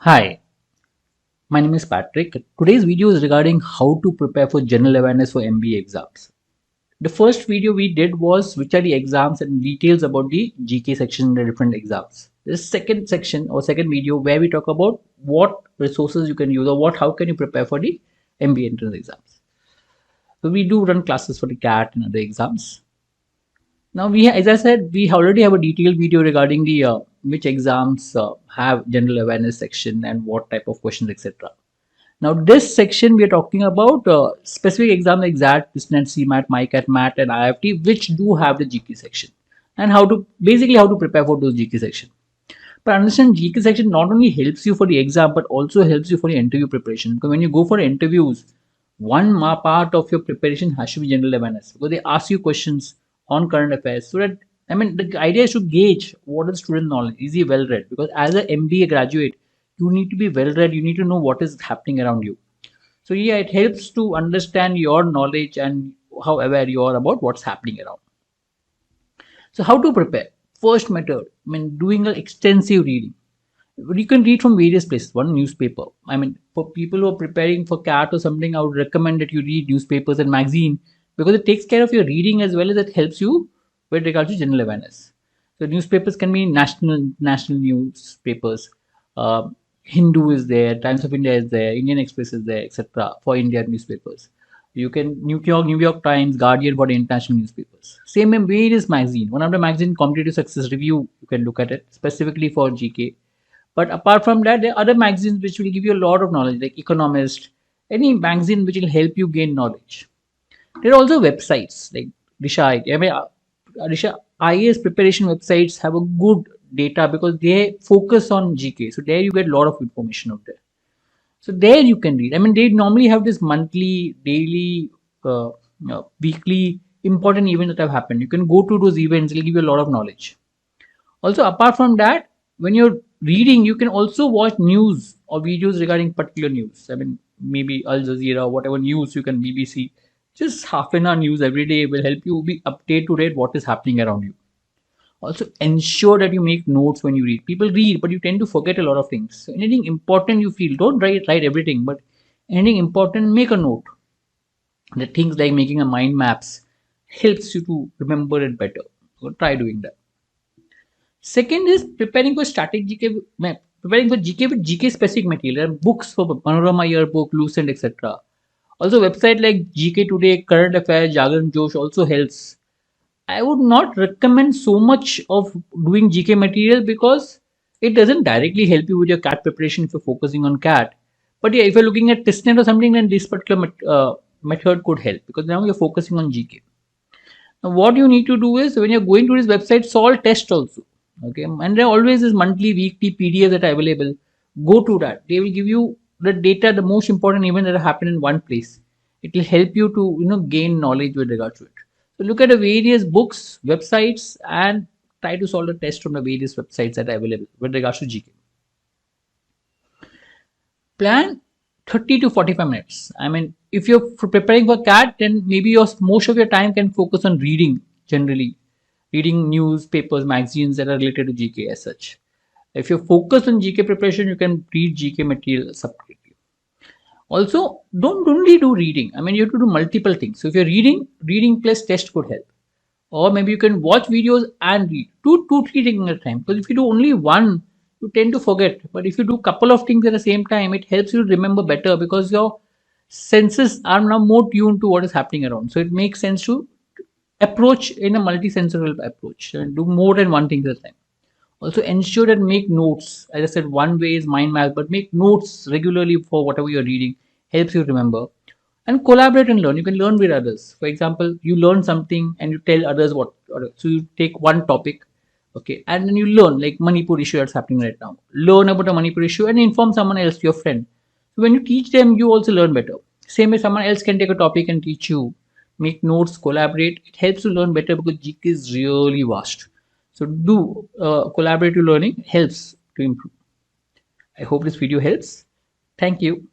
Hi, my name is Patrick. Today's video is regarding how to prepare for general awareness for MBA exams. The first video we did was which are the exams and details about the GK section in the different exams. This second section or second video where we talk about what resources you can use or how can you prepare for the MBA entrance exams. So we do run classes for the CAT and other exams. Now as I said, we already have a detailed video regarding the which exams have general awareness section and what type of questions, etc. Now, this section we are talking about specific exams like XAT, TISSNET, CMAT, MICAT, MAT, and IIFT, which do have the GK section, and how to prepare for those GK section. But understand, GK section not only helps you for the exam, but also helps you for the interview preparation. Because when you go for interviews, one part of your preparation has to be general awareness, because they ask you questions on current affairs. So that the idea is to gauge what is student knowledge. Is he well read? Because as an MBA graduate, you need to be well read. You need to know what is happening around you. So yeah, it helps to understand your knowledge and how aware you are about what's happening around. So how to prepare? First method, doing an extensive reading. You can read from various places. One, newspaper. For people who are preparing for CAT or something, I would recommend that you read newspapers and magazine, because it takes care of your reading as well as it helps you with regards to general awareness. So newspapers can be national newspapers. Hindu is there, Times of India is there, Indian Express is there, etc. for Indian newspapers. You can New York Times, Guardian for the international newspapers. Same in various magazine. One of the magazine, Competitive Success Review, you can look at it specifically for GK. But apart from that, there are other magazines which will give you a lot of knowledge, like Economist, any magazine which will help you gain knowledge. There are also websites like Disha IAS preparation websites have a good data because they focus on GK. So there you get a lot of information out there. So there you can read. They normally have this monthly, daily, weekly important events that have happened. You can go to those events; it'll give you a lot of knowledge. Also, apart from that, when you're reading, you can also watch news or videos regarding particular news. Maybe Al Jazeera, whatever news you can BBC. Just half an hour news every day will help you be updated to date what is happening around you. Also, ensure that you make notes when you read. People read, but you tend to forget a lot of things. So anything important you feel, don't write everything, but anything important, make a note. The things like making a mind maps helps you to remember it better. So try doing that. Second is preparing for static GK, preparing for GK with GK specific material. There are books for Panorama Yearbook, Lucent, etc. Also, website like GK Today, Current Affairs, Jagan Josh also helps. I would not recommend so much of doing GK material because it doesn't directly help you with your CAT preparation if you're focusing on CAT. But yeah, if you're looking at TISSNET or something, then this particular method could help because now you're focusing on GK. Now, what you need to do is when you're going to this website, solve tests also. Okay, and there always is monthly, weekly PDFs that are available. Go to that. They will give you the data, the most important events that have happened in one place. It will help you to gain knowledge with regard to it. So look at the various books, websites, and try to solve the test from the various websites that are available with regards to GK. Plan 30 to 45 minutes. If you're preparing for CAT, then maybe most of your time can focus on reading generally. Reading newspapers, magazines that are related to GK as such. If you're focused on GK preparation, you can read GK material separately. Also, don't only do reading. You have to do multiple things. So if you're reading plus test could help. Or maybe you can watch videos and read. Do 2-3 things at a time. Because if you do only one, you tend to forget. But if you do a couple of things at the same time, it helps you remember better because your senses are now more tuned to what is happening around. So it makes sense to approach in a multisensorial approach and do more than one thing at a time. Also ensure that make notes. As I said, one way is mind map, but make notes regularly for whatever you're reading. Helps you remember. And collaborate and learn. You can learn with others. For example, you learn something and you tell others what. So you take one topic, okay, and then you learn like Manipur issue that's happening right now. Learn about a Manipur issue and inform someone else, your friend. So when you teach them, you also learn better. Same way someone else can take a topic and teach you. Make notes, collaborate. It helps you learn better because GK is really vast. So do collaborative learning helps to improve. I hope this video helps. Thank you.